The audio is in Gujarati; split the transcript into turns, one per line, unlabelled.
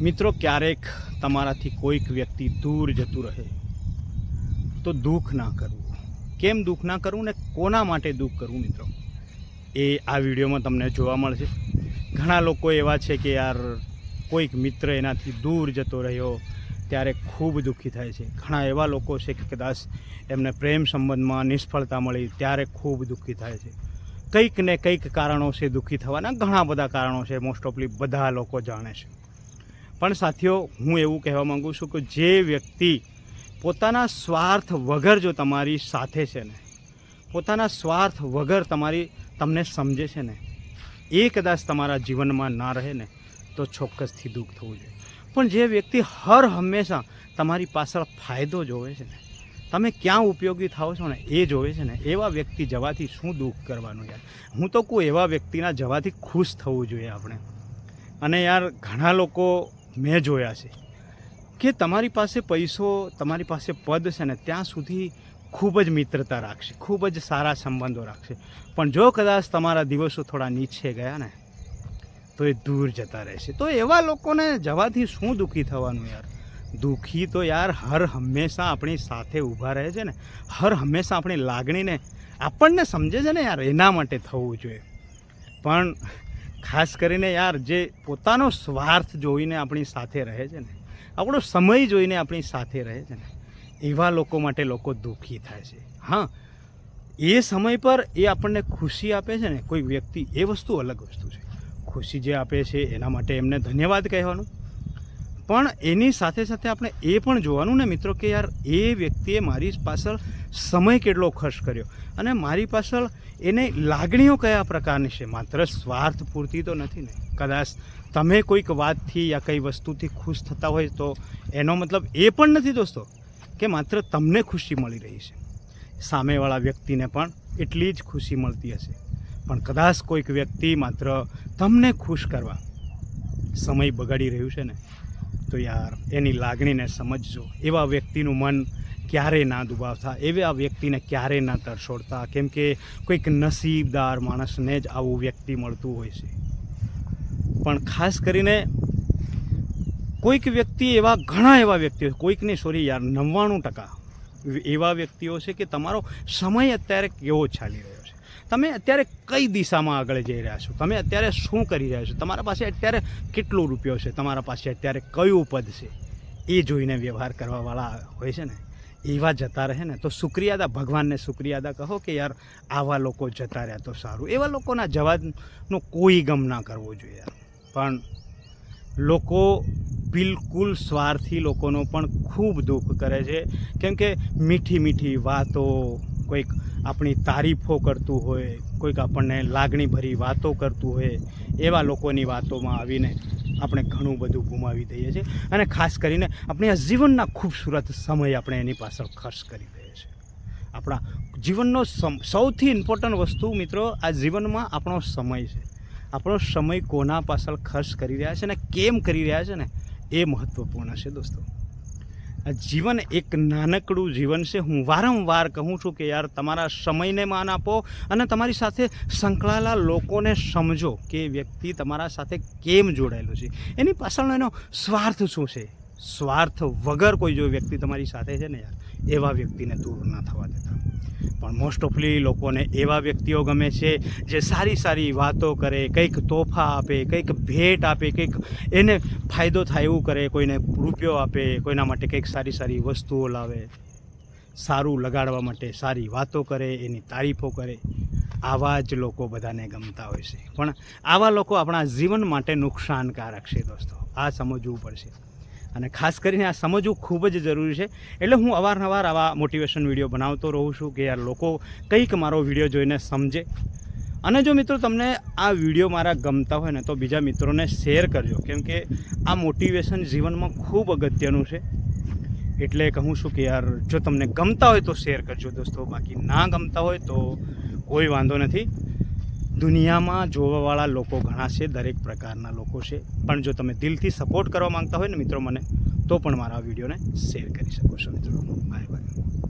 મિત્રો, ક્યારેક તમારાથી કોઈક વ્યક્તિ દૂર જતું રહે તો દુઃખ ના કરવું. કેમ દુઃખ ના કરવું ને કોના માટે દુઃખ કરવું મિત્રો, એ આ વિડીયોમાં તમને જોવા મળશે. ઘણા લોકો એવા છે કે યાર કોઈક મિત્ર એનાથી દૂર જતો રહ્યો ત્યારે ખૂબ દુઃખી થાય છે. ઘણા એવા લોકો છે કે કદાચ એમને પ્રેમ સંબંધમાં નિષ્ફળતા મળી ત્યારે ખૂબ દુઃખી થાય છે. કંઈક ને કંઈક કારણો છે દુઃખી થવાના, ઘણા બધા કારણો છે, મોસ્ટ ઓફલી બધા લોકો જાણે છે. પણ સાથીઓ, હું એવું કહેવા માગું છું કે જે વ્યક્તિ પોતાના સ્વાર્થ વગર જો તમારી સાથે છે ને, પોતાના સ્વાર્થ વગર તમને સમજે છે ને, એ કદાચ તમારા જીવનમાં ના રહે ને તો ચોક્કસથી દુઃખ થવું જોઈએ. પણ જે વ્યક્તિ હર હંમેશા તમારી પાછળ ફાયદો જોવે છે ને, તમે ક્યાં ઉપયોગી થાઓ છો ને એ જોવે છે ને, એવા વ્યક્તિ જવાથી શું દુઃખ કરવાનું યાર. હું તો કહું એવા વ્યક્તિના જવાથી ખુશ થવું જોઈએ આપણે. અને યાર ઘણા લોકો મેં જોયા છે કે તમારી પાસે પૈસો, તમારી પાસે પદ છે ને ત્યાં સુધી ખૂબ જ મિત્રતા રાખશે, ખૂબ જ સારા સંબંધો રાખશે. પણ જો કદાચ તમારા દિવસો થોડા નીચે ગયા ને તો એ દૂર જતા રહેશે. તો એવા લોકોને જવાથી શું દુઃખી થવાનું યાર. દુઃખી તો યાર હર હંમેશા આપણી સાથે ઊભા રહે છે ને, હર હંમેશા આપણી લાગણીને આપણને સમજે છે ને યાર, એના માટે થવું જોઈએ. પણ ખાસ કરીને યાર જે પોતાનો સ્વાર્થ જોઈને આપણી સાથે રહે છે ને, આપણો સમય જોઈને આપણી સાથે રહે છે ને, એવા લોકો માટે લોકો દુઃખી થાય છે. હા, એ સમય પર એ આપણને ખુશી આપે છે ને કોઈ વ્યક્તિ, એ વસ્તુ અલગ વસ્તુ છે. ખુશી જે આપે છે એના માટે એમને ધન્યવાદ કહેવાનું. પણ એની સાથે સાથે આપણે એ પણ જોવાનું ને મિત્રો કે યાર એ વ્યક્તિએ મારી પાછળ સમય કેટલો ખર્ચ કર્યો અને મારી પાછળ એને લાગણીઓ કયા પ્રકારની છે. માત્ર સ્વાર્થ પૂરતી તો નથી ને. કદાચ તમે કોઈક વાતથી યા કઈ વસ્તુથી ખુશ થતા હોય તો એનો મતલબ એ પણ નથી દોસ્તો કે માત્ર તમને ખુશી મળી રહી છે, સામેવાળા વ્યક્તિને પણ એટલી જ ખુશી મળતી હશે. પણ કદાચ કોઈક વ્યક્તિ માત્ર તમને ખુશ કરવા સમય બગાડી રહ્યું છે ને તો યાર એની લાગણીને સમજજો. એવા વ્યક્તિનું મન ક્યારેય ના દુભાવતા, એવા વ્યક્તિને ક્યારેય ના તરછોડતા. કેમ કે કોઈક નસીબદાર માણસને જ આવું વ્યક્તિ મળતું હોય છે. પણ ખાસ કરીને કોઈક વ્યક્તિ એવા, ઘણા એવા વ્યક્તિઓ, કોઈકની સોરી યાર 99% એવા વ્યક્તિઓ છે કે તમારો સમય અત્યારે કેવો ચાલી રહ્યો છે, તમે અત્યારે કઈ દિશામાં આગળ જઈ રહ્યા છો, તમે અત્યારે શું કરી રહ્યા છો, તમારા પાસે અત્યારે કેટલો રૂપિયો છે, તમારા પાસે અત્યારે કયું પદ છે, એ જોઈને વ્યવહાર કરવાવાળા હોય છે ને, એવા જતા રહે ને તો શુક્રિયાદા, ભગવાનને શુક્રિયાદા કહો કે યાર આવા લોકો જતા રહ્યા તો સારું. એવા લોકોના જવાબનો કોઈ ગમ ના કરવો જોઈએ યાર. પણ લોકો બિલકુલ સ્વાર્થી લોકોનો પણ ખૂબ દુઃખ કરે છે. કેમ કે મીઠી મીઠી વાતો, કોઈક આપણી તારીફો કરતું હોય, કોઈક આપણને લાગણીભરી વાતો કરતું હોય, એવા લોકોની વાતોમાં આવીને આપણે ઘણું બધું ગુમાવી દઈએ છીએ. અને ખાસ કરીને આપણે આ જીવનના ખૂબસૂરત સમય આપણે એની પાછળ ખર્ચ કરી દઈએ છીએ. આપણા જીવનનો સૌથી ઇમ્પોર્ટન્ટ વસ્તુ મિત્રો આ જીવનમાં આપણો સમય છે. આપણો સમય કોના પાછળ ખર્ચ કરી રહ્યા છે ને કેમ કરી રહ્યા છે ને એ મહત્ત્વપૂર્ણ છે દોસ્તો. આ જીવન એક નાનકડું જીવન છે. હું વારંવાર કહું છું કે યાર તમારા સમયને માન આપો અને તમારી સાથે સંકળાયેલા લોકોને સમજો કે વ્યક્તિ તમારા સાથે કેમ જોડાયેલો છે, એની પાછળનો એનો સ્વાર્થ શું છે. સ્વાર્થ વગર કોઈ જો વ્યક્તિ તમારી સાથે છે ને યાર, એવા વ્યક્તિને દૂર ના થવા દેતા. પણ મોસ્ટ ઓફલી લોકોને એવા વ્યક્તિઓ ગમે છે જે સારી સારી વાતો કરે, કંઈક તોહફા આપે, કંઈક ભેટ આપે, કંઈક એને ફાયદો થાય એવું કરે, કોઈને રૂપિયો આપે, કોઈના માટે કંઈક સારી સારી વસ્તુઓ લાવે, સારું લગાડવા માટે સારી વાતો કરે, એની તારીફો કરે. આવા જ લોકો બધાને ગમતા હોય છે. પણ આવા લોકો આપણા જીવન માટે નુકસાનકારક છે દોસ્તો. આ સમજવું પડશે. અને ખાસ કરીને આ સમજવું ખૂબ જ જરૂરી છે. એટલે હું અવારનવાર આવા મોટિવેશન વિડીયો બનાવતો રહું છું કે યાર લોકો કંઈક મારો વિડીયો જોઈને સમજે. અને જો મિત્રો તમને આ વિડીયો મારા ગમતા હોય ને તો બીજા મિત્રોને શેર કરજો. કેમ કે આ મોટિવેશન જીવનમાં ખૂબ અગત્યનું છે. એટલે કહું છું કે યાર જો તમને ગમતા હોય તો શેર કરજો દોસ્તો. બાકી ના ગમતા હોય તો કોઈ વાંધો નથી. દુનિયામાં જોવાવાળા લોકો ઘણા છે, દરેક પ્રકારના લોકો છે. પણ જો તમે દિલથી સપોર્ટ કરવા માંગતા હોય ને મિત્રો મને, તો પણ મારા વિડીયોને શેર કરી શકો છો મિત્રો. Bye bye.